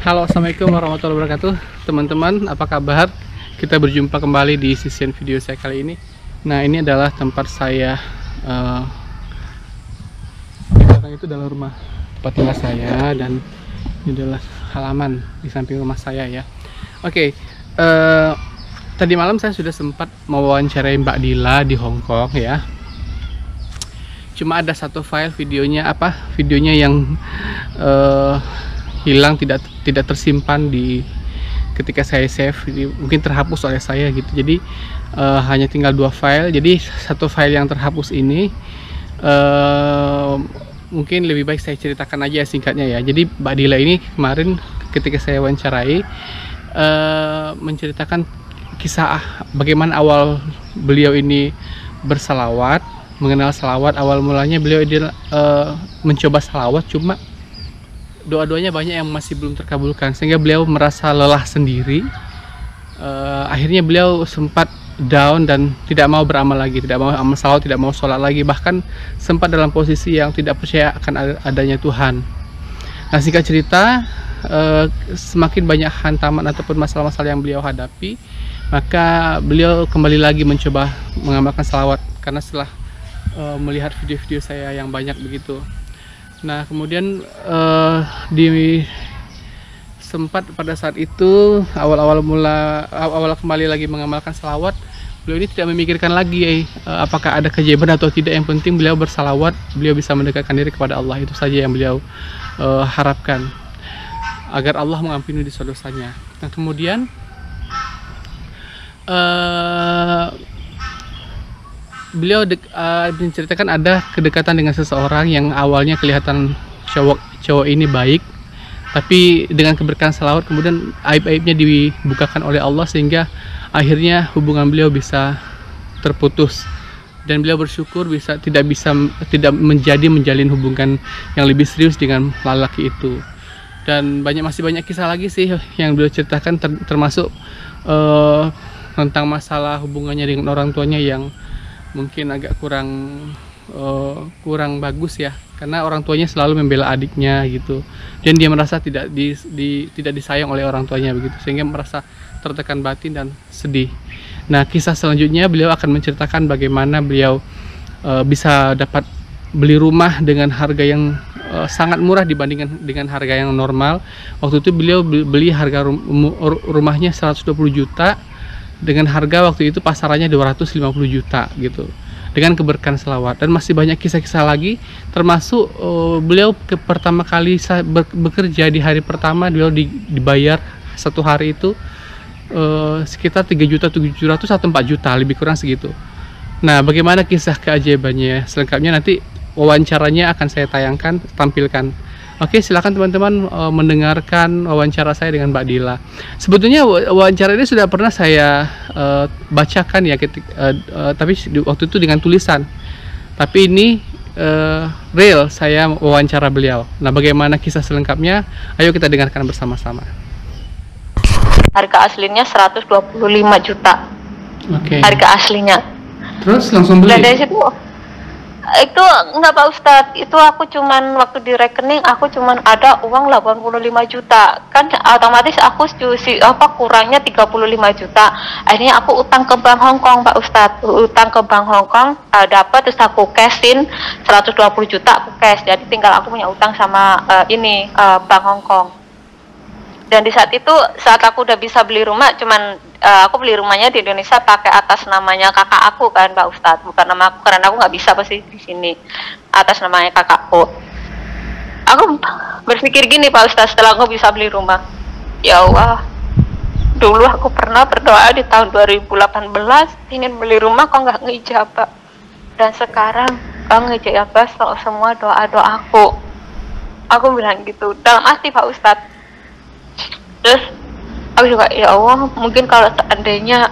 Halo, assalamualaikum warahmatullahi wabarakatuh, teman-teman. Apa kabar? Kita berjumpa kembali di sesian video saya kali ini. Nah, ini adalah tempat saya. Di belakang itu adalah rumah tempat tinggal saya, dan ini adalah halaman di samping rumah saya ya. Oke, tadi malam saya sudah sempat mewawancarai Mbak Dila di Hong Kong ya. Cuma ada satu file videonya yang hilang, tidak tersimpan ketika saya save. Mungkin terhapus oleh saya gitu. Jadi hanya tinggal 2 file. Jadi satu file yang terhapus ini mungkin lebih baik saya ceritakan aja singkatnya ya. Jadi Mbak Dila ini kemarin ketika saya wawancarai menceritakan kisah bagaimana awal beliau ini bersalawat, mengenal salawat. Awal mulanya beliau mencoba salawat, cuma doa-doanya banyak yang masih belum terkabulkan, sehingga beliau merasa lelah sendiri. Akhirnya beliau sempat down dan tidak mau beramal lagi, tidak mau amal salawat, tidak mau sholat lagi, bahkan sempat dalam posisi yang tidak percaya akan adanya Tuhan. Nah, singkat cerita, semakin banyak hantaman ataupun masalah-masalah yang beliau hadapi, maka beliau kembali lagi mencoba mengamalkan salawat karena setelah melihat video-video saya yang banyak begitu. Nah, kemudian sempat pada saat itu awal kembali lagi mengamalkan salawat, beliau ini tidak memikirkan lagi apakah ada keajaiban atau tidak. Yang penting beliau bersalawat, beliau bisa mendekatkan diri kepada Allah. Itu saja yang beliau harapkan, agar Allah mengampuni dosa-dosanya. Nah, kemudian beliau menceritakan ada kedekatan dengan seseorang yang awalnya kelihatan cowok ini baik, tapi dengan keberkahan salawat kemudian aib-aibnya dibukakan oleh Allah, sehingga akhirnya hubungan beliau bisa terputus, dan beliau bersyukur tidak menjalin hubungan yang lebih serius dengan lelaki itu. Dan masih banyak kisah lagi sih yang beliau ceritakan, termasuk tentang masalah hubungannya dengan orang tuanya yang mungkin agak kurang bagus ya, karena orang tuanya selalu membela adiknya gitu, dan dia merasa tidak disayang oleh orang tuanya begitu, sehingga merasa tertekan batin dan sedih. Nah, kisah selanjutnya beliau akan menceritakan bagaimana beliau bisa dapat beli rumah dengan harga yang sangat murah dibandingkan dengan harga yang normal. Waktu itu beliau beli harga rumahnya 120 juta, dengan harga waktu itu pasarannya 250 juta gitu, dengan keberkahan selawat. Dan masih banyak kisah-kisah lagi, termasuk beliau pertama kali bekerja di hari pertama, beliau dibayar satu hari itu sekitar 3.700.000 atau 4 juta, lebih kurang segitu. Nah, bagaimana kisah keajaibannya selengkapnya nanti wawancaranya akan saya tampilkan. Oke, silakan teman-teman mendengarkan wawancara saya dengan Mbak Dila. Sebetulnya wawancara ini sudah pernah saya bacakan ya, tapi waktu itu dengan tulisan. Tapi ini real saya wawancara beliau. Nah, bagaimana kisah selengkapnya? Ayo kita dengarkan bersama-sama. Harga aslinya 125 juta. Oke. Harga aslinya. Terus langsung beli? Dan dari situ itu enggak Pak Ustadz, itu aku cuman waktu di rekening aku cuman ada uang 85 juta, kan otomatis aku kurangnya 35 juta. Akhirnya aku utang ke Bank Hong Kong Pak Ustadz, utang ke Bank Hong Kong, dapat, terus aku cashin 120 juta aku cash. Jadi tinggal aku punya utang sama Bank Hong Kong. Dan di saat itu, saat aku udah bisa beli rumah, cuman aku beli rumahnya di Indonesia pakai atas namanya kakak aku kan Pak Ustadz, bukan nama aku, karena aku nggak bisa pasti di sini atas namanya kakakku. Aku berpikir gini Pak Ustadz, setelah aku bisa beli rumah, ya Allah, dulu aku pernah berdoa di tahun 2018 ingin beli rumah, kok nggak ngijabah, dan sekarang kau ngijabah semua doa-doaku. Aku bilang gitu dalam hati Pak Ustadz. Terus aku juga, ya Allah, mungkin kalau seandainya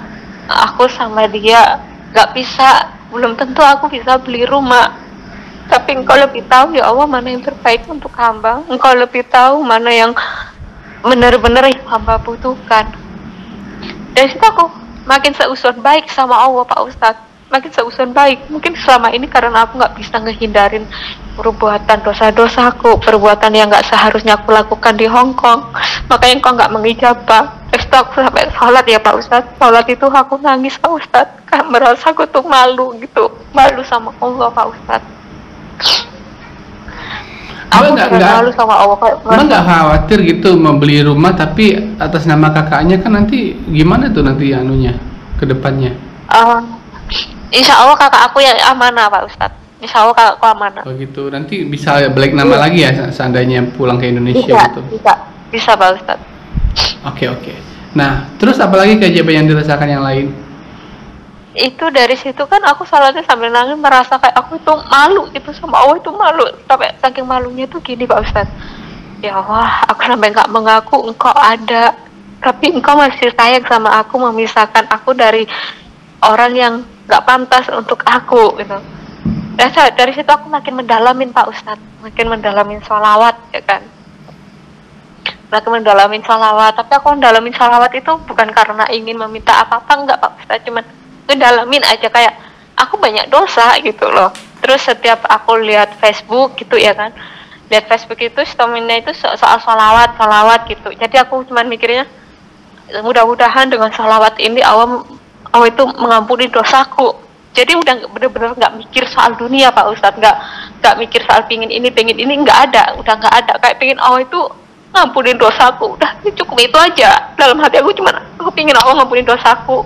aku sama dia gak bisa, belum tentu aku bisa beli rumah. Tapi Engkau lebih tahu ya Allah mana yang terbaik untuk hamba. Engkau lebih tahu mana yang benar-benar yang hamba butuhkan. Dan situ aku makin seuzon baik sama Allah Pak Ustadz. makin seuson baik. Mungkin selama ini karena aku nggak bisa ngehindarin perbuatan dosa-dosaku, perbuatan yang nggak seharusnya aku lakukan di Hong Kong, makanya engkau nggak mengijabah. Terus aku sampai sholat ya Pak Ustadz, sholat itu aku nangis Pak Ustadz, kan merasa aku tuh malu gitu, malu sama Allah Pak Ustadz. Aku malu sama Allah kayak. Emang nggak khawatir gitu membeli rumah tapi atas nama kakaknya, kan nanti gimana tuh nanti anunya ke depannya? Insya Allah kakak aku yang amanah Pak Ustadz. Insya Allah kakakku amanah. Oh gitu, nanti bisa balik nama lagi ya seandainya pulang ke Indonesia gitu? Bisa Pak Ustadz. Oke. Nah, terus apalagi keajaiban yang dirasakan yang lain? Itu dari situ kan aku sholatnya sambil nangis, merasa kayak aku itu malu itu sama Allah, itu malu. Sampai saking malunya tuh gini Pak Ustadz. Ya Allah, aku sampai nggak mengaku engkau ada, tapi engkau masih sayang sama aku, memisahkan aku dari orang yang nggak pantas untuk aku gitu. Dari situ aku makin mendalamin Pak Ustadz, makin mendalamin sholawat ya kan, makin mendalamin sholawat. Tapi aku mendalamin sholawat itu bukan karena ingin meminta apa-apa, enggak Pak Ustadz, cuman ngedalamin aja kayak aku banyak dosa gitu loh. Terus setiap aku lihat Facebook gitu ya kan, lihat Facebook itu stominnya itu soal sholawat gitu. Jadi aku cuman mikirnya mudah-mudahan dengan sholawat ini Allah itu mengampuni dosaku. Jadi udah bener-bener nggak mikir soal dunia Pak Ustadz, nggak mikir soal pingin ini nggak ada, udah nggak ada. Kayak pingin Allah itu ngampunin dosaku, udah cukup itu aja. Dalam hati aku cuman aku pingin Allah ngampunin dosaku.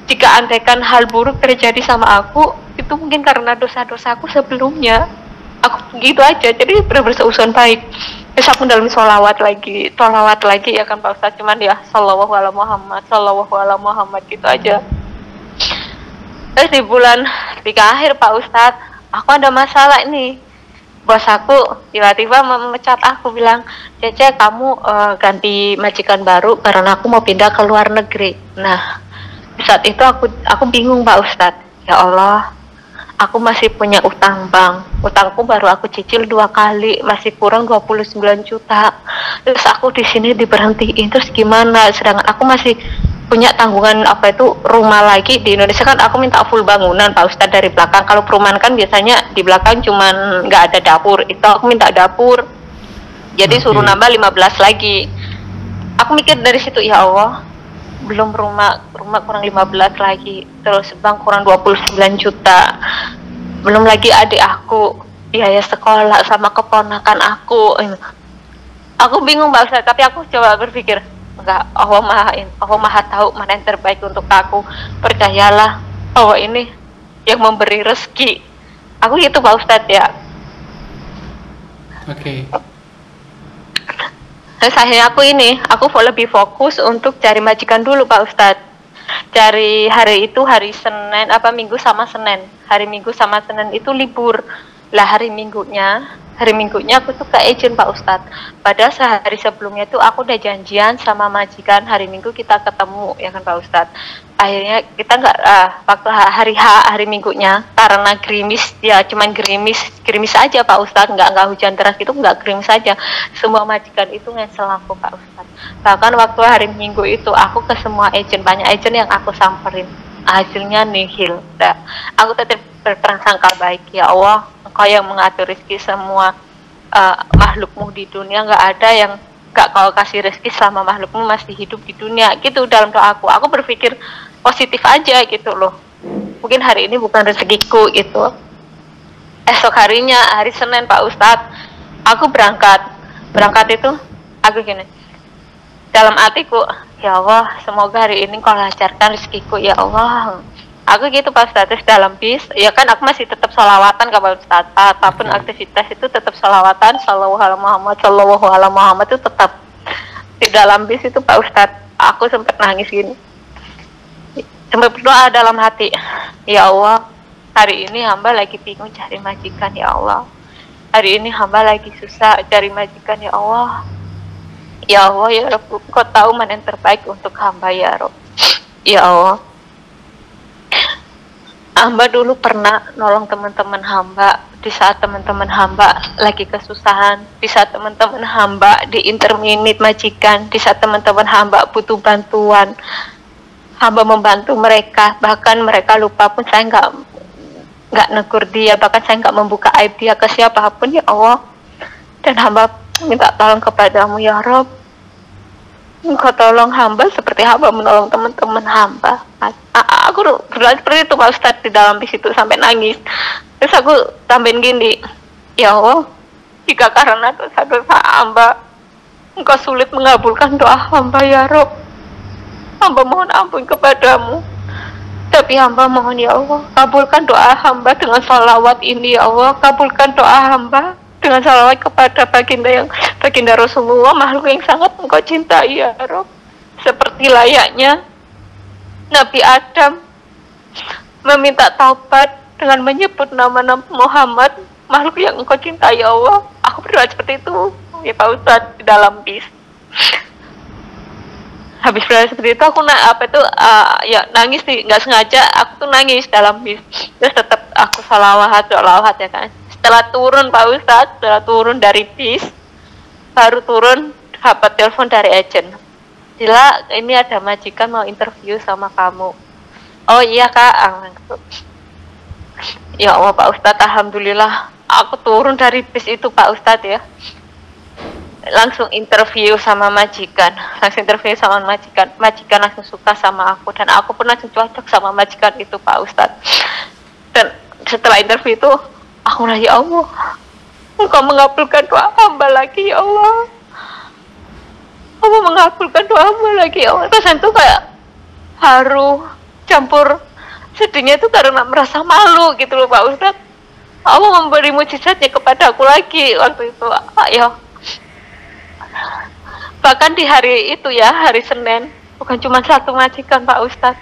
Jika andaikan hal buruk terjadi sama aku, itu mungkin karena dosa-dosaku sebelumnya. Aku gitu aja, jadi benar-benar seuson baik. Terus aku dalam sholawat lagi ya kan Pak Ustadz, cuman ya sallallahu ala Muhammad gitu aja. Terus di bulan 3 akhir Pak Ustadz, aku ada masalah ini. Bos aku tiba-tiba memecat aku, bilang, Cece kamu ganti majikan baru karena aku mau pindah ke luar negeri. Nah, di saat itu aku bingung Pak Ustadz. Ya Allah, aku masih punya utang bank. Utangku baru aku cicil 2 kali, masih kurang 29 juta. Terus aku di sini diberhentiin, terus gimana? Sedangkan aku masih punya tanggungan rumah lagi di Indonesia kan. Aku minta full bangunan Pak Ustadz dari belakang. Kalau perumahan kan biasanya di belakang cuman nggak ada dapur. Itu aku minta dapur. Jadi suruh nambah 15 lagi. Aku mikir dari situ, ya Allah, belum rumah kurang 15 lagi, terus bank kurang 29 juta, belum lagi adik aku biaya sekolah sama keponakan aku bingung Mbak Ustaz. Tapi aku coba berpikir, enggak, Allah maha tahu mana yang terbaik untuk aku. Percayalah bahwa ini yang memberi rezeki aku gitu Pak Ustaz ya. Oke. Terus akhirnya aku lebih fokus untuk cari majikan dulu Pak Ustadz. Cari hari Senin Minggu sama Senin. Hari Minggu sama Senin itu libur. Lah hari minggunya aku tuh ke agent Pak Ustadz. Padahal sehari sebelumnya tuh aku udah janjian sama majikan hari Minggu kita ketemu ya kan Pak Ustadz. Akhirnya kita nggak waktu hari Minggunya karena gerimis, ya cuman gerimis aja Pak Ustadz, nggak hujan deras gitu, nggak gerimis saja. Semua majikan itu ngesel aku Pak Ustadz. Bahkan waktu hari Minggu itu aku ke semua agent, banyak agent yang aku samperin, hasilnya nihil. Nah, aku tetap berprasangka baik, ya Allah, Engkau yang mengatur rezeki semua makhlukmu di dunia, nggak ada yang gak kau kasih rezeki selama makhlukmu masih hidup di dunia gitu. Dalam doa aku berpikir positif aja gitu loh, mungkin hari ini bukan rezekiku gitu. Esok harinya hari Senin Pak Ustadz, aku berangkat itu aku gini dalam hatiku, ya Allah, semoga hari ini kau lancarkan rezekiku ya Allah. Aku gitu Pak Ustadz. Terus dalam bis ya kan aku masih tetap sholawatan Pak Ustadz, apapun aktivitas itu tetap sholawatan, sallallahu alaihi Muhammad itu tetap. Di dalam bis itu Pak Ustadz, aku sempat nangis gini, sempat berdoa dalam hati, ya Allah, hari ini hamba lagi bingung cari majikan ya Allah, hari ini hamba lagi susah cari majikan ya Allah. Ya Allah ya Rabb, Kau tahu mana yang terbaik untuk hamba ya Rabb. Ya Allah, hamba dulu pernah nolong teman-teman hamba di saat teman-teman hamba lagi kesusahan, di saat teman-teman hamba di interminit majikan, di saat teman-teman hamba butuh bantuan, hamba membantu mereka, bahkan mereka lupa pun saya nggak negur dia, bahkan saya nggak membuka aib dia ke siapapun ya Allah. Dan hamba minta tolong kepadamu ya Rob, Engkau tolong hamba seperti hamba menolong teman-teman hamba. Aku berdoa seperti itu Pak Ustadz di dalam bis itu sampai nangis. Terus aku tambahin gini, ya Allah, jika karena dosa-dosa hamba Engkau sulit mengabulkan doa hamba ya Rob, hamba mohon ampun kepadamu. Tapi hamba mohon ya Allah, kabulkan doa hamba dengan sholawat ini ya Allah. Kabulkan doa hamba dengan salawat kepada baginda Rasulullah, makhluk yang sangat Engkau cintai ya Rob, seperti layaknya Nabi Adam meminta taubat dengan menyebut nama Muhammad, makhluk yang Engkau cintai ya Allah. Aku berdoa seperti itu ya Pak Ustadz di dalam bis. Habis berdoa seperti itu aku ya nangis sih, nggak sengaja aku tuh nangis dalam bis. Terus tetap aku salawat ya kan. Setelah turun Pak Ustadz, setelah turun dari bis, baru turun dapat telepon dari agent. Dila, ini ada majikan mau interview sama kamu. Oh iya Kak. Ya Allah Pak Ustadz, alhamdulillah aku turun dari bis itu Pak Ustadz ya. Langsung interview sama majikan. Majikan langsung suka sama aku, dan aku pun langsung cocok sama majikan itu Pak Ustadz. Dan setelah interview itu aku nanya, ya Allah, Engkau mengabulkan doa hamba lagi ya Allah. Allah mengabulkan doa hamba lagi ya Allah. Terus itu kayak haru campur sedihnya itu karena merasa malu gitu loh Pak Ustadz. Allah memberi mujizatnya kepada aku lagi waktu itu ya. Bahkan di hari itu ya, hari Senin, bukan cuma satu majikan Pak Ustadz,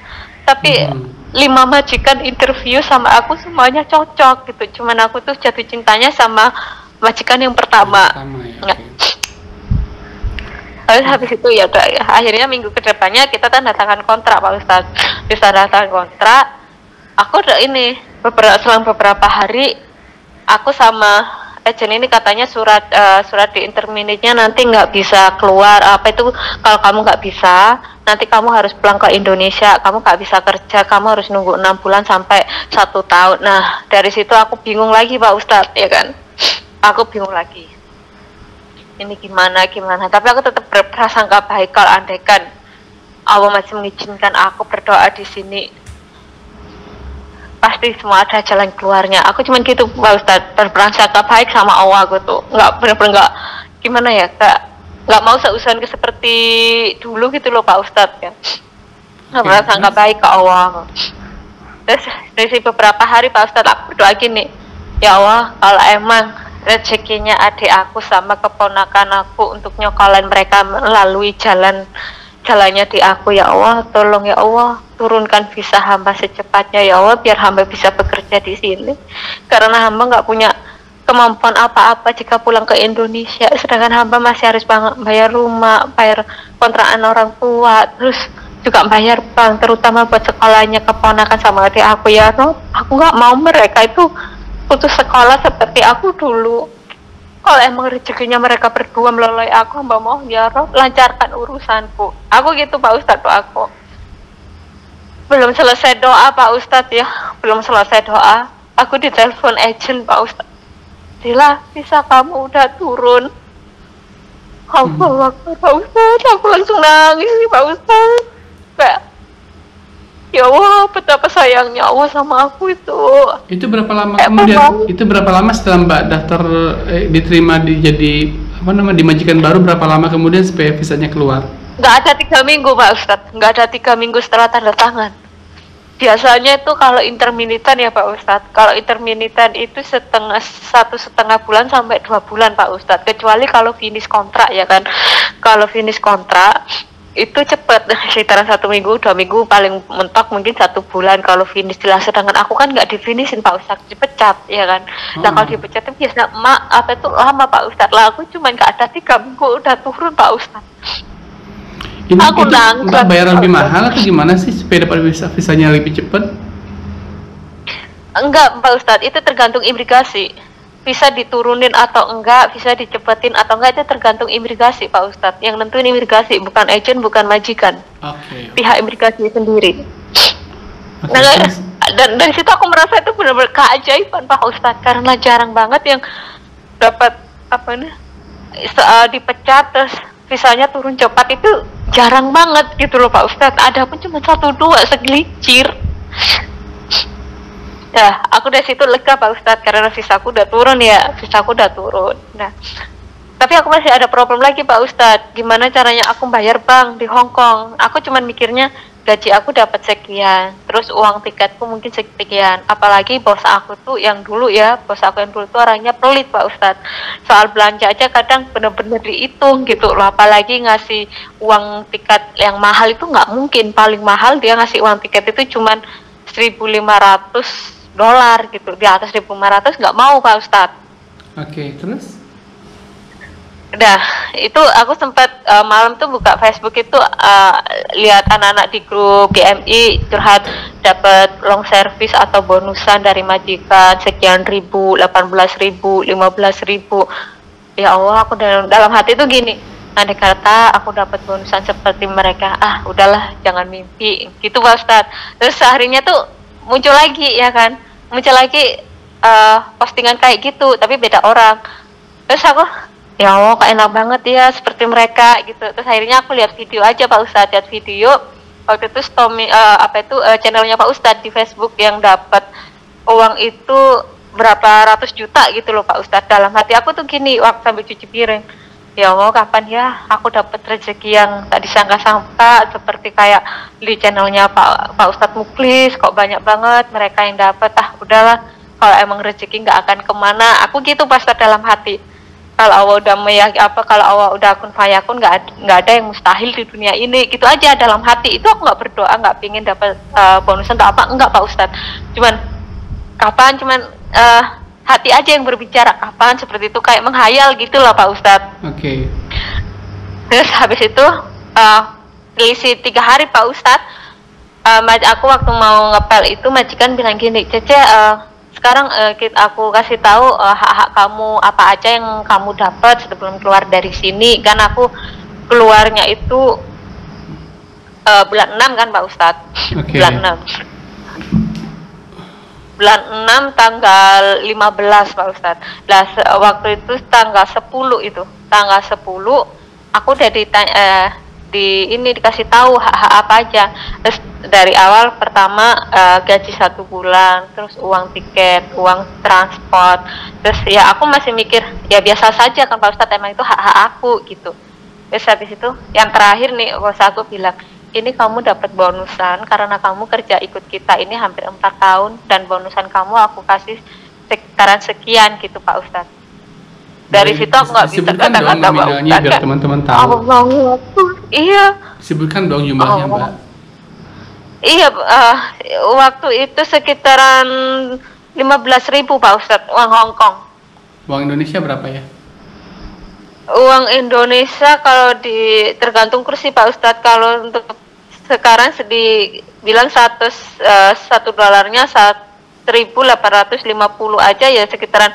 tapi 5 majikan interview sama aku, semuanya cocok gitu. Cuman aku tuh jatuh cintanya sama majikan yang pertama. Habis itu ya udah ya. Akhirnya minggu kedepannya kita tanda tangan kontrak Pak Ustadz. Di tanda tangan kontrak, aku udah ini selang beberapa hari aku sama agent ini katanya surat di interminate-nya nanti nggak bisa keluar. Apa itu, kalau kamu nggak bisa, nanti kamu harus pulang ke Indonesia, kamu nggak bisa kerja, kamu harus nunggu 6 bulan sampai 1 tahun. Nah dari situ aku bingung lagi Pak Ustadz ya kan, aku bingung lagi ini gimana, tapi aku tetap berprasangka baik kalau andaikan Allah masih mengizinkan aku berdoa di sini, pasti semua ada jalan keluarnya. Aku cuman gitu Pak Ustadz, berprasangka baik sama Allah. Aku tuh bener-bener gimana ya, nggak mau seusahan seperti dulu gitu loh Pak Ustadz ya. Berprasangka baik ke Allah. Terus dari beberapa hari Pak Ustadz aku berdoa gini, ya Allah, kalau emang rezekinya adik aku sama keponakan aku untuk nyokolan mereka melalui jalannya di aku, ya Allah, tolong ya Allah, turunkan visa hamba secepatnya ya Allah, biar hamba bisa bekerja di sini. Karena hamba nggak punya kemampuan apa-apa jika pulang ke Indonesia, sedangkan hamba masih harus bayar rumah, bayar kontrakan orang tua, terus juga bayar bank, terutama buat sekolahnya keponakan sama adik aku ya Rob. Aku nggak mau mereka itu putus sekolah seperti aku dulu. Kalau emang rezekinya mereka berdua melalui aku, hamba mohon ya Rob, lancarkan urusanku. Aku gitu Pak Ustadz, doaku. Belum selesai doa Pak Ustadz ya, belum selesai doa, aku ditelepon agent Pak Ustadz. Dila, bisa kamu udah turun? Allah Pak Ustadz, aku langsung nangis nih Pak Ustadz. Kayak, ya Allah, betapa sayangnya Allah sama aku itu. Itu berapa lama kemudian? Itu berapa lama setelah Mbak daftar diterima jadi di majikan baru, berapa lama kemudian supaya visanya keluar? Nggak ada 3 minggu Pak Ustadz, nggak ada 3 minggu setelah tanda tangan. Biasanya itu kalau interminitan ya Pak Ustadz, kalau interminitan itu 1,5 bulan sampai 2 bulan Pak Ustadz, kecuali kalau finish kontrak ya kan. Kalau finish kontrak itu cepat, sekitaran 1 minggu, 2 minggu, paling mentok mungkin 1 bulan kalau finish jelas. Sedangkan aku kan nggak difinishin Pak Ustadz, dipecat ya kan. Nah kalau dipecat itu biasanya itu lama Pak Ustadz. Lah aku cuma nggak ada 3 minggu udah turun Pak Ustadz. Ini aku Mbak bayar lebih mahal atau gimana sih supaya dapat visanya lebih cepat? Enggak Pak Ustadz, itu tergantung imigrasi. Bisa diturunin atau enggak, bisa dicepetin atau enggak, itu tergantung imigrasi Pak Ustadz. Yang nentuin imigrasi, bukan agent, bukan majikan. Okay. Pihak imigrasi sendiri. Okay. dan dari situ aku merasa itu benar-benar keajaiban Pak Ustadz, karena jarang banget yang dapat apa nih dipecat terus visanya turun cepat, itu jarang banget gitu loh Pak Ustadz. Ada pun cuma 1-2 segelintir. Nah, aku dari situ lega Pak Ustadz, karena visaku udah turun ya, visaku udah turun. Nah, tapi aku masih ada problem lagi Pak Ustadz. Gimana caranya aku bayar bank di Hong Kong? Aku cuman mikirnya gaji aku dapat sekian, terus uang tiketku mungkin sekian. Apalagi bos aku tuh yang dulu ya, bos aku yang dulu tuh orangnya pelit Pak Ustadz. Soal belanja aja kadang bener-bener dihitung gitu loh. Apalagi ngasih uang tiket yang mahal itu nggak mungkin. Paling mahal dia ngasih uang tiket itu cuman $1.500 gitu. Di atas 1.500 nggak mau Pak Ustadz. Oke, terus? Udah, itu aku sempat malam tuh buka Facebook itu lihat anak-anak di grup GMI curhat dapat long service atau bonusan dari majikan sekian ribu, 18.000, 15.000. Ya Allah, aku dalam hati tuh gini, andai kata aku dapat bonusan seperti mereka, udahlah jangan mimpi gitu Pak Ustadz. Terus seharinya tuh muncul lagi ya kan, muncul lagi postingan kayak gitu tapi beda orang. Terus aku, ya Allah, kok enak banget ya seperti mereka gitu. Terus akhirnya aku lihat video aja Pak Ustadz, lihat video waktu itu channelnya Pak Ustadz di Facebook yang dapat uang itu berapa ratus juta gitu loh Pak Ustadz. Dalam hati aku tuh gini waktu sambil cuci piring, ya Allah, kapan ya aku dapat rezeki yang tak disangka-sangka seperti kayak di channelnya Pak Ustadz Muklis, kok banyak banget mereka yang dapat. Udahlah, kalau emang rezeki nggak akan kemana, aku gitu Pak Ustadz dalam hati. Kalau Allah udah kalau Allah udah kun fayakun, nggak ada yang mustahil di dunia ini, gitu aja dalam hati. Itu aku nggak berdoa, nggak pingin dapat bonusan atau apa, enggak Pak Ustadz. Cuman hati aja yang berbicara kapan, seperti itu, kayak menghayal gitu lah Pak Ustadz. Oke. Terus habis itu selisih 3 hari Pak Ustadz, aku waktu mau ngepel itu majikan bilang gini, Cece, sekarang aku kasih tahu hak-hak kamu apa aja yang kamu dapat sebelum keluar dari sini. Kan aku keluarnya itu bulan 6 kan Pak Ustadz. Okay. Bulan 6 tanggal 15 Pak Ustadz. Waktu itu tanggal 10 aku udah dikasih tahu hak-hak apa aja. Terus dari awal pertama gaji 1 bulan, terus uang tiket, uang transport. Terus ya aku masih mikir ya biasa saja kan Pak Ustadz, emang itu hak-hak aku gitu. Terus habis itu yang terakhir nih bos aku bilang, ini kamu dapat bonusan karena kamu kerja ikut kita ini hampir 4 tahun, dan bonusan kamu aku kasih sekitaran sekian gitu Pak Ustadz. Dari situ aku nggak bisa kata-kata Pak Ustadz, biar teman-teman tahu. Iya. Sebutkan dong jumlahnya Mbak. Iya, waktu itu sekitaran 15.000 Pak Ustadz, uang Hong Kong. Uang Indonesia berapa ya? Uang Indonesia kalau tergantung kursi Pak Ustadz. Kalau untuk sekarang dibilang $1 1.850 aja ya, sekitaran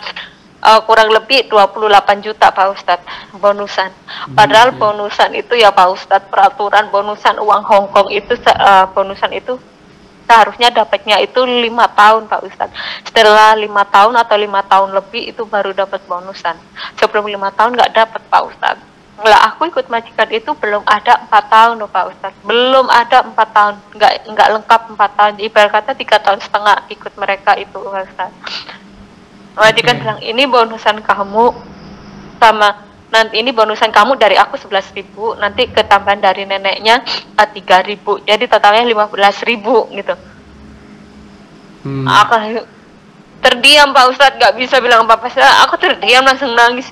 kurang lebih 28 juta Pak Ustadz bonusan. Padahal bonusan itu ya Pak Ustadz, peraturan bonusan uang Hong Kong itu bonusan itu seharusnya dapatnya itu 5 tahun Pak Ustadz. Setelah 5 tahun atau 5 tahun lebih itu baru dapat bonusan. Sebelum 5 tahun nggak dapat Pak Ustadz. Lah aku ikut majikan itu belum ada 4 tahun loh Pak Ustadz. Belum ada 4 tahun, nggak lengkap 4 tahun. Ibarat kata 3 tahun setengah ikut mereka itu Pak Ustadz. Majikan bilang, ini bonusan kamu sama nanti ini bonusan kamu dari aku 11.000, nanti ketambahan dari neneknya 3.000, jadi totalnya 15.000 gitu. Aku terdiam Pak Ustadz, nggak bisa bilang apa-apa. Aku terdiam, langsung nangis.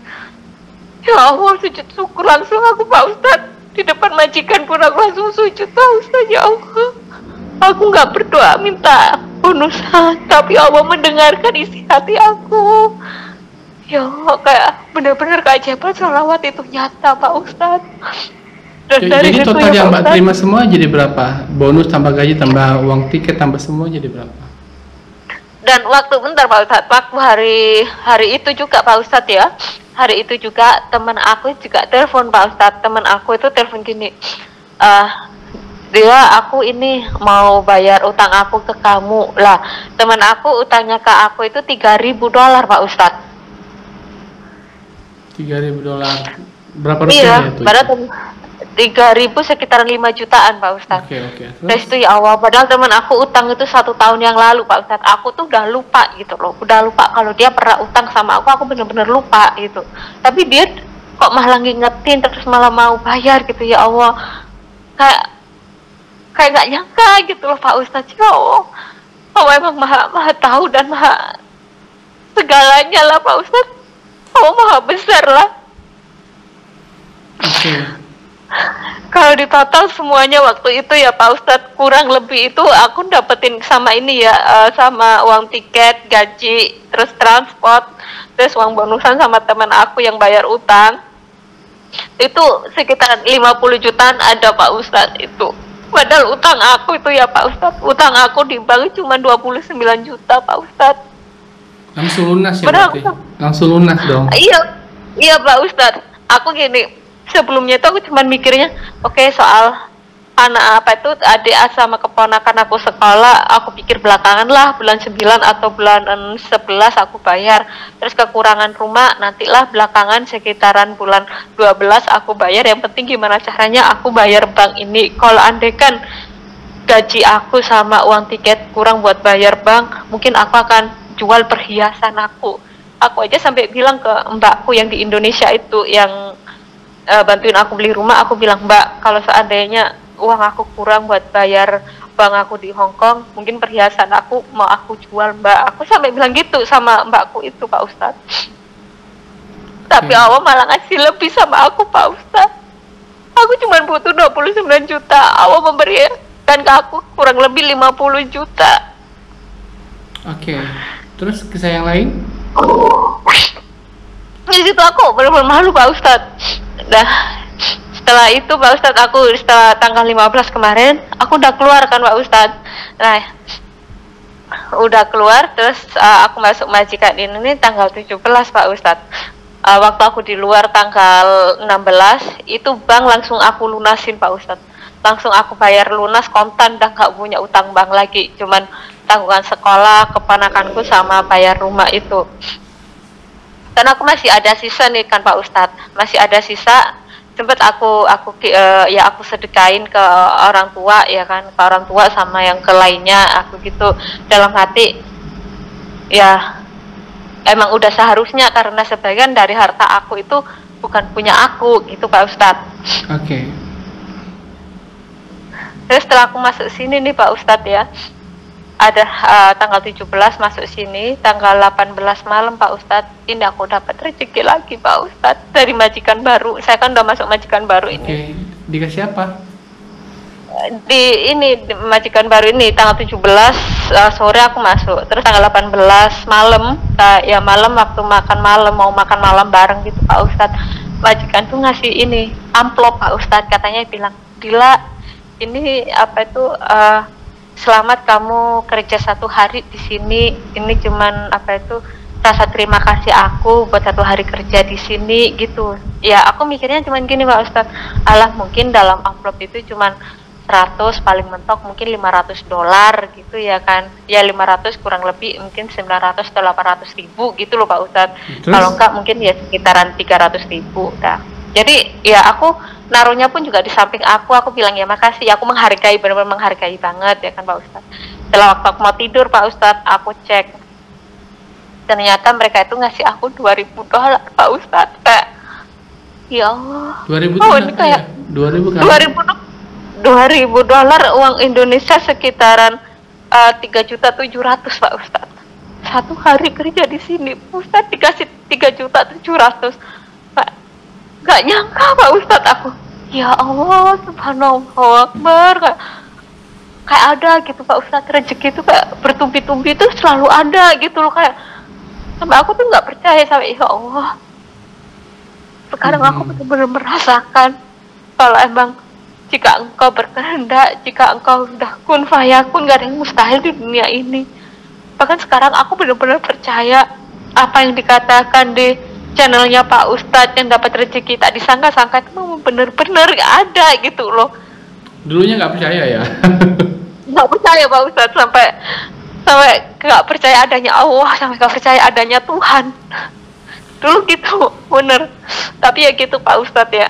Ya Allah, sujud syukur langsung aku Pak Ustadz. Di depan majikan pun aku langsung sujud Pak Ustadz. Ya Allah, aku nggak berdoa minta bonusan, tapi Allah mendengarkan isi hati aku. Ya Allah, kayak benar-benar keajaiban sholawat itu nyata Pak Ustadz. Dan jadi total yang Mbak terima semua jadi berapa? Bonus tambah gaji tambah uang tiket tambah semua jadi berapa? Dan waktu bentar Pak Ustadz, waktu hari itu juga Pak Ustadz ya, hari itu juga teman aku juga telepon Pak Ustadz. Teman aku itu telepon gini, dia aku ini mau bayar utang aku ke kamu lah. Teman aku utangnya ke aku itu $3.000 Pak Ustadz. $3.000. Berapa rupiah Iya, ya itu? padahal 3.000 sekitar 5 jutaan Pak Ustadz. Oke. Terus itu ya Allah, padahal teman aku utang itu 1 tahun yang lalu Pak Ustadz. Aku tuh udah lupa gitu loh, udah lupa kalau dia pernah utang sama aku bener-bener lupa gitu. Tapi dia kok malah ngingetin terus malah mau bayar gitu ya Allah. Kayak nggak nyangka gitu loh Pak Ustadz. Ya Allah, Allah emang maha tahu dan maha segalanya lah Pak Ustadz. Allah maha besar lah. Oke. Kalau di total semuanya waktu itu ya Pak Ustadz, kurang lebih itu aku dapetin sama ini ya, sama uang tiket, gaji, terus transport, terus uang bonusan sama teman aku yang bayar utang. Itu sekitar 50 jutaan ada Pak Ustadz itu. Padahal utang aku itu ya Pak Ustadz, utang aku di bank cuma 29 juta Pak Ustadz. Langsung lunas ya Padahal berarti? Langsung lunas dong? Iya Pak Ustadz. Aku gini, sebelumnya itu aku cuma mikirnya, oke, soal anak apa itu adik sama keponakan aku sekolah, aku pikir belakangan lah, bulan 9 atau bulan 11 aku bayar. Terus kekurangan rumah nantilah belakangan sekitaran bulan 12 aku bayar. Yang penting gimana caranya aku bayar bank ini. Kalau andaikan gaji aku sama uang tiket kurang buat bayar bank, mungkin aku akan jual perhiasan aku. Aku aja sampai bilang ke mbakku yang di Indonesia itu yang bantuin aku beli rumah, aku bilang, Mbak, kalau seandainya uang aku kurang buat bayar bank aku di Hong Kong, mungkin perhiasan aku mau aku jual Mbak. Aku sampai bilang gitu sama mbakku itu Pak Ustadz. Tapi Allah malah ngasih lebih sama aku Pak Ustadz. Aku cuma butuh 29 juta, Allah memberikan ke aku kurang lebih 50 juta. Oke. Terus kisah yang lain? Di situ aku benar-benar malu Pak Ustadz. Nah, setelah itu Pak Ustadz, aku setelah tanggal 15 kemarin, aku udah keluar kan Pak Ustadz. Nah, udah keluar, terus aku masuk majikan ini tanggal 17 Pak Ustadz. Waktu aku di luar tanggal 16, itu bank langsung aku lunasin Pak Ustadz. Langsung aku bayar lunas kontan, udah gak punya utang bank lagi. Cuman tanggungan sekolah, keponakanku sama bayar rumah itu. Karena aku masih ada sisa nih kan Pak Ustadz, masih ada sisa. Sempat aku sedekain ke orang tua ya kan, ke orang tua sama yang ke lainnya. Aku gitu dalam hati ya emang udah seharusnya, karena sebagian dari harta aku itu bukan punya aku gitu Pak Ustadz. Oke. Terus setelah aku masuk sini nih Pak Ustadz ya, ada tanggal 17 masuk sini, tanggal 18 malam Pak Ustadz, ini aku dapat rezeki lagi Pak Ustadz dari majikan baru. Saya kan udah masuk majikan baru ini. Oke. Dikasih apa? Di majikan baru ini tanggal 17 sore aku masuk. Terus tanggal 18 malam, ya malam waktu makan malam, mau makan malam bareng gitu Pak Ustadz, majikan tuh ngasih ini amplop Pak Ustadz, katanya bilang, Dila, ini apa itu selamat kamu kerja 1 hari di sini. Ini cuman apa itu rasa terima kasih aku buat 1 hari kerja di sini gitu. Ya aku mikirnya cuman gini Pak Ustadz, alah mungkin dalam amplop itu cuman 100, paling mentok mungkin $500 gitu ya kan. Ya 500 kurang lebih mungkin 900 atau 800 ribu gitu loh Pak Ustadz. Kalau enggak mungkin ya sekitaran 300 ribu. Nah, jadi ya aku naruhnya pun juga di samping aku bilang ya makasih, aku menghargai, benar-benar menghargai banget ya kan Pak Ustadz. Setelah waktu aku mau tidur Pak Ustadz, aku cek, ternyata mereka itu ngasih aku $2.000 Pak Ustadz. Kayak ya Allah, 2000 ini kayak 2000 kan? $2.000 uang Indonesia sekitaran 3.700.000 Pak Ustadz. 1 hari kerja di sini Ustadz dikasih 3.700.000. Gak nyangka Pak Ustadz aku. Ya Allah, subhanallah akbar. Kayak ada gitu Pak Ustadz, rezeki itu kayak bertubi-tubi itu selalu ada gitu loh. Kayak sampai aku tuh gak percaya, sampai ya Allah, sekarang aku benar-benar merasakan kalau emang jika engkau berkehendak, jika engkau sudah kun fayakun, gak ada yang mustahil di dunia ini. Bahkan sekarang aku benar-benar percaya apa yang dikatakan di channelnya Pak Ustadz, yang dapat rezeki tak disangka-sangka itu memang benar-benar ada gitu loh. Dulunya nggak percaya ya? Nggak percaya Pak Ustadz, sampai sampai nggak percaya adanya Allah, sampai nggak percaya adanya Tuhan. Dulu gitu, bener. Tapi ya gitu Pak Ustadz ya.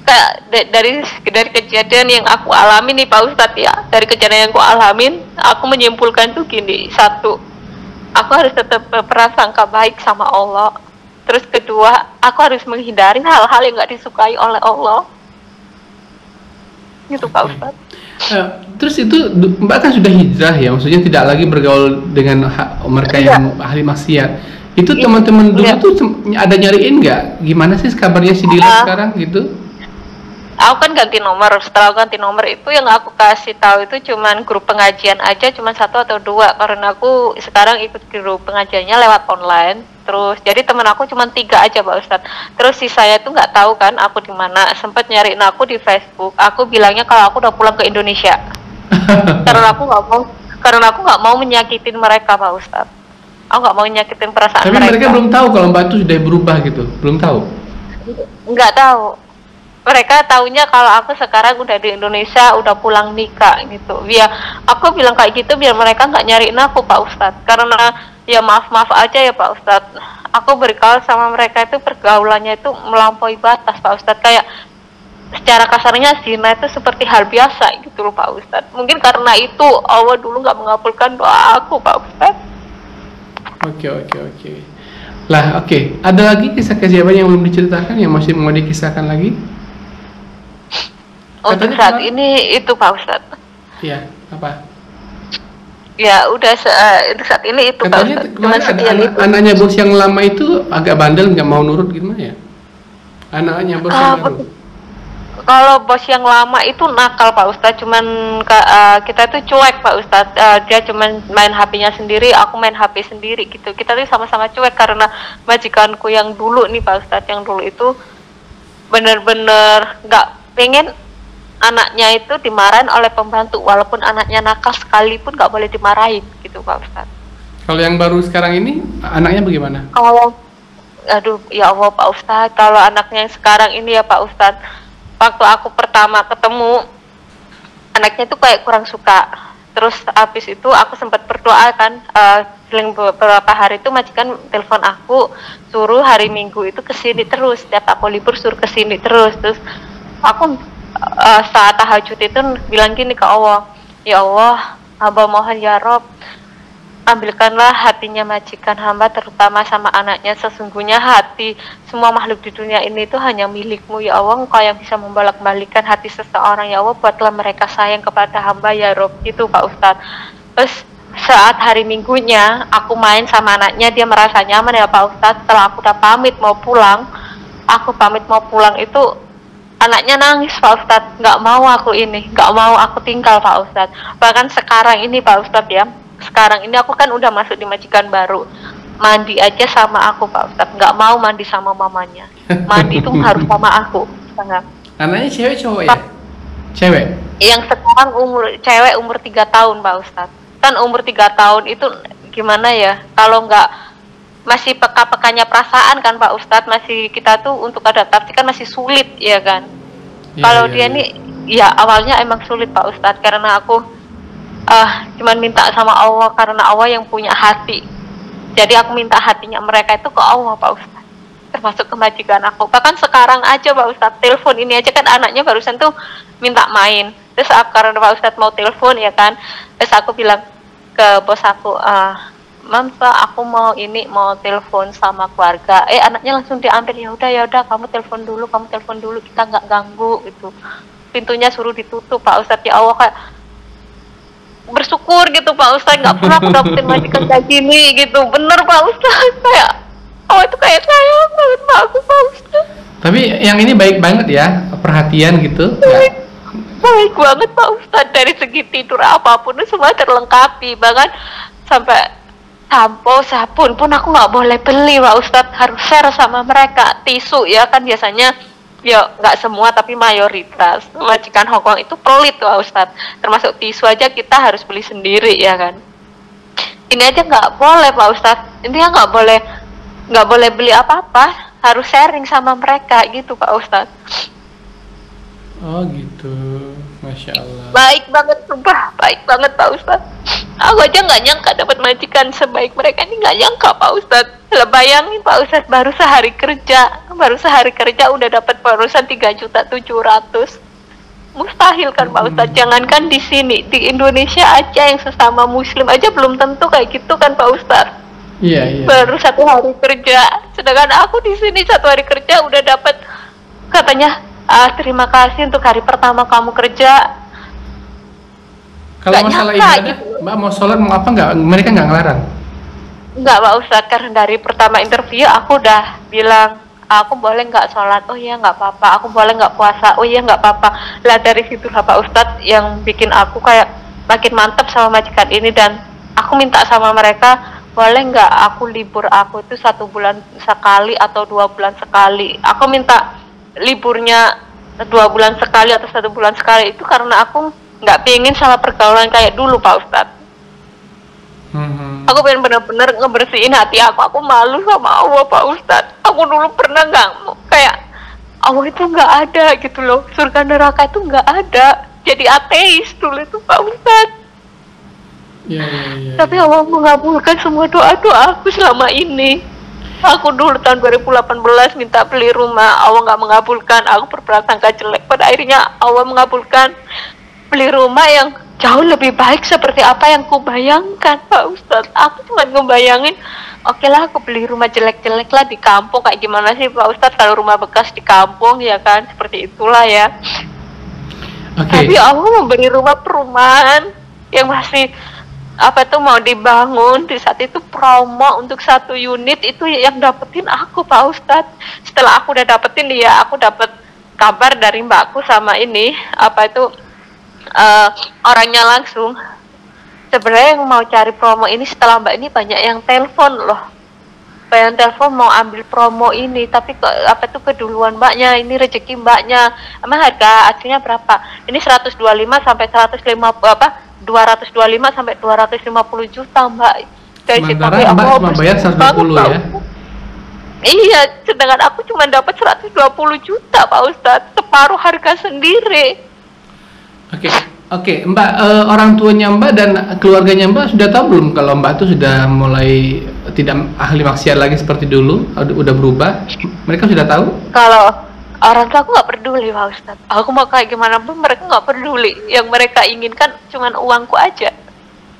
Kayak dari kejadian yang aku alami nih Pak Ustadz ya, dari kejadian yang aku alamin, aku menyimpulkan tuh gini: satu, aku harus tetap berprasangka baik sama Allah. Terus kedua, aku harus menghindari hal-hal yang nggak disukai oleh Allah. Gitu Pak Ustadz. Terus itu Mbak kan sudah hijrah ya, maksudnya tidak lagi bergaul dengan mereka yang ahli maksiat. Itu teman-teman dulu tuh ada nyariin nggak? Gimana sih kabarnya si Dila sekarang gitu? Aku kan ganti nomor. Setelah aku ganti nomor itu, yang aku kasih tahu itu cuman grup pengajian aja, cuman 1 atau 2, karena aku sekarang ikut grup pengajiannya lewat online. Terus jadi teman aku cuma 3 aja Pak Ustadz. Terus si saya tuh nggak tahu kan aku di mana. Sempet nyariin aku di Facebook. Aku bilangnya kalau aku udah pulang ke Indonesia. Karena aku nggak mau menyakitin mereka Pak Ustadz. Aku nggak mau menyakitin perasaan Tapi mereka. mereka belum tahu kalau Mbak tuh sudah berubah gitu, belum tahu. Nggak tahu. Mereka taunya kalau aku sekarang udah di Indonesia, udah pulang nikah gitu. Biar aku bilang kayak gitu biar mereka nggak nyariin aku Pak Ustadz. Karena ya maaf aja ya Pak Ustadz. Aku bergaul sama mereka itu pergaulannya itu melampaui batas Pak Ustadz. Kayak secara kasarnya zina itu seperti hal biasa gitu loh Pak Ustadz. Mungkin karena itu Allah dulu nggak mengabulkan doa aku Pak Ustadz. Oke. Lah, oke. Ada lagi kisah kejiwaan yang belum diceritakan yang masih mau dikisahkan lagi? Untuk saat ini itu Pak Ustadz. Iya, apa? Ya udah untuk saat ini itu Katanya Pak Ustadz. kemarin ada anaknya bos yang lama itu agak bandel, nggak mau nurut gimana ya? Anaknya bos yang baru. Kalau bos yang lama itu nakal Pak Ustadz, cuman kita tuh cuek Pak Ustadz. Dia cuman main HP-nya sendiri, aku main HP sendiri gitu. Kita tuh sama-sama cuek karena majikanku yang dulu nih Pak Ustadz, yang dulu itu bener-bener nggak pengen anaknya itu dimarahin oleh pembantu, walaupun anaknya nakal sekalipun nggak boleh dimarahin gitu Pak Ustadz. Kalau yang baru sekarang ini anaknya bagaimana? Kalau aduh ya Allah Pak Ustadz, kalau anaknya yang sekarang ini ya Pak Ustadz, waktu aku pertama ketemu anaknya itu kayak kurang suka. Terus habis itu aku sempat berdoa kan, selang beberapa hari itu majikan telepon aku suruh hari Minggu itu kesini terus, setiap aku libur suruh kesini terus. Terus aku saat tahajud itu bilang gini ke Allah, ya Allah, hamba mohon ya Rob, ambilkanlah hatinya majikan hamba terutama sama anaknya. Sesungguhnya hati semua makhluk di dunia ini itu hanya milikmu ya Allah. Engkau yang bisa membolak-balikan hati seseorang ya Allah. Buatlah mereka sayang kepada hamba ya Rob. Itu Pak Ustadz. Terus saat hari Minggunya aku main sama anaknya, dia merasa nyaman ya Pak Ustadz. Setelah aku udah pamit mau pulang, itu anaknya nangis Pak Ustadz. Nggak mau aku tinggal Pak Ustadz. Bahkan sekarang ini Pak Ustadz ya, sekarang ini aku kan udah masuk di majikan baru, mandi aja sama aku Pak Ustadz, nggak mau mandi sama mamanya, mandi itu harus sama aku. Anaknya cewek cowok ya? Cewek? Yang sekarang cewek umur 3 tahun Pak Ustadz. Kan umur 3 tahun itu gimana ya, kalau nggak masih peka-pekanya perasaan kan Pak Ustadz, masih kita tuh untuk adaptasi kan masih sulit ya kan. Kalau dia nih ya awalnya emang sulit Pak Ustadz, karena aku cuman minta sama Allah, karena Allah yang punya hati. Jadi aku minta hatinya mereka itu ke Allah Pak Ustadz, termasuk ke majikan aku. Bahkan sekarang aja Pak Ustadz, telepon ini aja kan anaknya barusan tuh minta main. Terus karena Pak Ustadz mau telepon ya kan, terus aku bilang ke bos aku, Mam, aku mau telepon sama keluarga. Anaknya langsung diambil, ya udah kamu telepon dulu, kita nggak ganggu gitu. Pintunya suruh ditutup Pak Ustadz. Ya Allah, kayak bersyukur gitu Pak Ustadz, nggak pernah aku dapetin majikan kayak gini gitu. Bener Pak Ustadz, kayak itu kayak sayang banget Pak Ustadz. Tapi yang ini baik banget ya, perhatian gitu. Baik banget Pak Ustadz, dari segi tidur apapun itu semua terlengkapi. Bahkan sampai sampo, sabun pun aku nggak boleh beli Pak Ustadz, harus share sama mereka. Tisu ya kan biasanya, ya nggak semua tapi mayoritas majikan Hongkong itu pelit Pak Ustadz, termasuk tisu aja kita harus beli sendiri ya kan. Ini aja nggak boleh Pak Ustadz, intinya nggak boleh beli apa-apa, harus sharing sama mereka gitu Pak Ustadz. Oh gitu, masya Allah. Baik banget, sumpah, baik banget Pak Ustadz. Aku aja nggak nyangka dapat majikan sebaik mereka ini, nggak nyangka Pak Ustadz. Lah bayangin Pak Ustadz, baru sehari kerja udah dapat barusan 3.700.000. Mustahil kan Pak Ustadz, jangankan di sini, di Indonesia aja yang sesama muslim aja belum tentu kayak gitu kan Pak Ustadz. Iya, iya. Baru 1 hari kerja, sedangkan aku di sini 1 hari kerja udah dapat, katanya terima kasih untuk hari pertama kamu kerja. Kalau Nggak masalah nyangka ibadah, gitu. Mbak mau sholat mau apa nggak? Mereka nggak ngelarang. Enggak Pak Ustadz, karena dari pertama interview aku udah bilang, aku boleh nggak sholat? Oh iya nggak apa-apa. Aku boleh nggak puasa? Oh iya nggak apa-apa. Lah dari situlah Pak Ustadz yang bikin aku kayak makin mantap sama majikan ini, dan aku minta sama mereka, boleh nggak aku libur aku itu 1 bulan sekali atau 2 bulan sekali. Aku minta liburnya 2 bulan sekali atau 1 bulan sekali, itu karena aku nggak pengen sama pergaulan kayak dulu Pak Ustadz. Aku pengen bener-bener ngebersihin hati aku. Aku malu sama Allah Pak Ustadz. Aku dulu pernah nggak kayak Allah itu nggak ada gitu loh, surga neraka itu nggak ada. Jadi ateis dulu itu Pak Ustadz. Iya, iya, iya. Tapi Allah mengabulkan semua doa-doa aku selama ini. Aku dulu tahun 2018 minta beli rumah, Allah nggak mengabulkan. Aku berprasangka jelek. Pada akhirnya Allah mengabulkan, beli rumah yang jauh lebih baik seperti apa yang kubayangkan Pak Ustadz. Aku cuma ngebayangin, oke lah aku beli rumah jelek-jelek lah di kampung. Kayak gimana sih Pak Ustadz kalau rumah bekas di kampung, ya kan? Seperti itulah ya. Tapi Allah memberi rumah perumahan yang masih apa tuh mau dibangun. Di saat itu promo untuk 1 unit itu yang dapetin aku Pak Ustadz. Setelah aku udah dapetin dia, aku dapet kabar dari mbakku sama ini apa itu orangnya langsung. Sebenarnya yang mau cari promo ini setelah mbak ini banyak yang telepon loh, banyak telepon mau ambil promo ini, tapi apa tuh keduluan mbaknya, ini rezeki mbaknya. Emang harga aslinya berapa? Ini 125 sampai 150 apa 225 sampai 250 juta mbak. Dari situ sementara Mbak cuma bayar 120 ya? Iya, sedangkan aku cuma dapat 120 juta Pak Ustadz, separuh harga sendiri. Oke, Mbak, orang tuanya Mbak dan keluarganya Mbak sudah tahu belum kalau Mbak itu sudah mulai tidak ahli maksiat lagi seperti dulu, udah berubah? Mereka sudah tahu? Kalau orang tua aku nggak peduli Pak Ustadz, aku mau kayak gimana pun mereka nggak peduli. Yang mereka inginkan cuma uangku aja.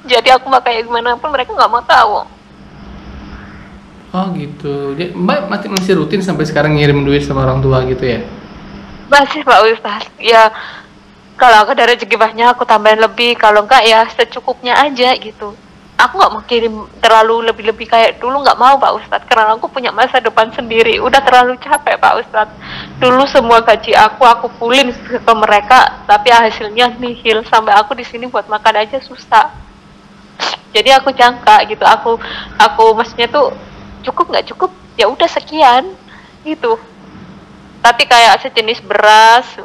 Jadi aku mau kayak gimana pun mereka nggak mau tahu. Oh gitu. Jadi, Mbak masih rutin sampai sekarang ngirim duit sama orang tua gitu ya? Masih Pak Ustadz. Ya kalau aku ada rezeki banyak aku tambahin lebih, kalau enggak ya secukupnya aja gitu. Aku nggak mau kirim terlalu lebih-lebih kayak dulu, nggak mau Pak Ustadz, karena aku punya masa depan sendiri. Udah terlalu capek Pak Ustadz. Dulu semua gaji aku pulin ke mereka, tapi hasilnya nihil. Sampai aku di sini buat makan aja susah. Jadi aku jangka gitu. Aku maksudnya tuh cukup nggak cukup, ya udah sekian gitu. Tapi kayak sejenis beras,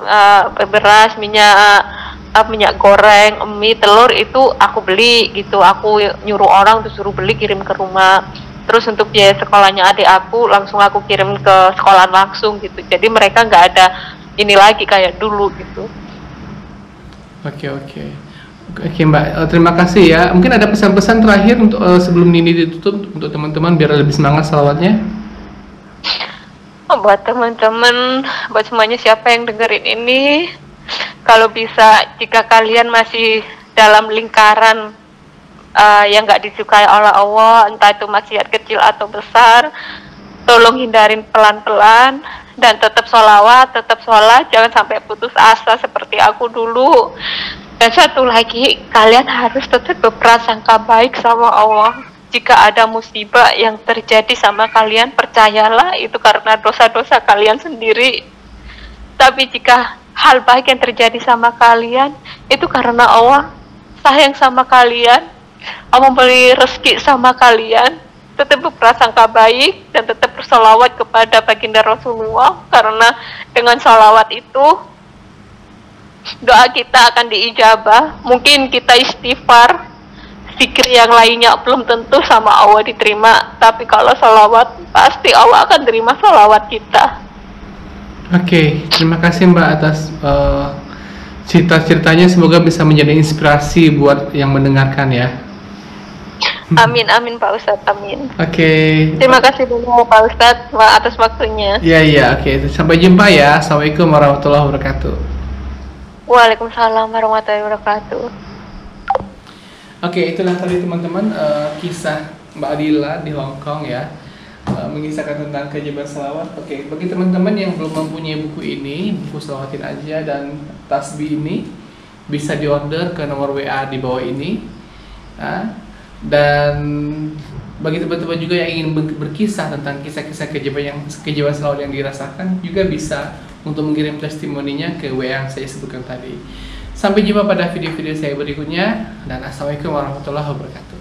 minyak goreng, mie, telur itu aku beli gitu. Aku nyuruh orang untuk suruh beli, kirim ke rumah. Terus untuk biaya sekolahnya adik aku langsung aku kirim ke sekolah langsung gitu. Jadi mereka nggak ada ini lagi kayak dulu gitu. Oke Mbak, terima kasih ya. Mungkin ada pesan-pesan terakhir untuk sebelum ini ditutup untuk teman-teman biar lebih semangat salawatnya. Buat teman-teman, buat semuanya siapa yang dengerin ini, kalau bisa jika kalian masih dalam lingkaran yang nggak disukai oleh Allah, entah itu maksiat kecil atau besar, tolong hindarin pelan-pelan dan tetap sholawat, tetap sholat, jangan sampai putus asa seperti aku dulu. Dan satu lagi, kalian harus tetap berprasangka baik sama Allah. Jika ada musibah yang terjadi sama kalian, percayalah itu karena dosa-dosa kalian sendiri. Tapi jika hal baik yang terjadi sama kalian, itu karena Allah sayang sama kalian, Allah memberi rezeki sama kalian. Tetap berprasangka baik dan tetap bersolawat kepada baginda Rasulullah, karena dengan solawat itu doa kita akan diijabah. Mungkin kita istighfar, zikir yang lainnya belum tentu sama Allah diterima, tapi kalau sholawat pasti Allah akan terima sholawat kita. Oke, terima kasih Mbak atas cerita-ceritanya. Semoga bisa menjadi inspirasi buat yang mendengarkan ya. Amin, amin Pak Ustadz, amin. Oke. Terima kasih dulu Pak Ustadz atas waktunya. Iya, iya, oke. Sampai jumpa ya. Assalamualaikum warahmatullahi wabarakatuh. Waalaikumsalam warahmatullahi wabarakatuh. Oke, itulah tadi teman-teman kisah Mbak Adila di Hong Kong ya, mengisahkan tentang keajaiban selawat. Oke, bagi teman-teman yang belum mempunyai buku ini, buku Selawatin Aja dan Tasbih ini, bisa diorder ke nomor WA di bawah ini. Dan bagi teman-teman juga yang ingin berkisah tentang kisah-kisah keajaiban selawat yang dirasakan, juga bisa untuk mengirim testimoninya ke WA yang saya sebutkan tadi. Sampai jumpa pada video-video saya berikutnya, dan assalamualaikum warahmatullahi wabarakatuh.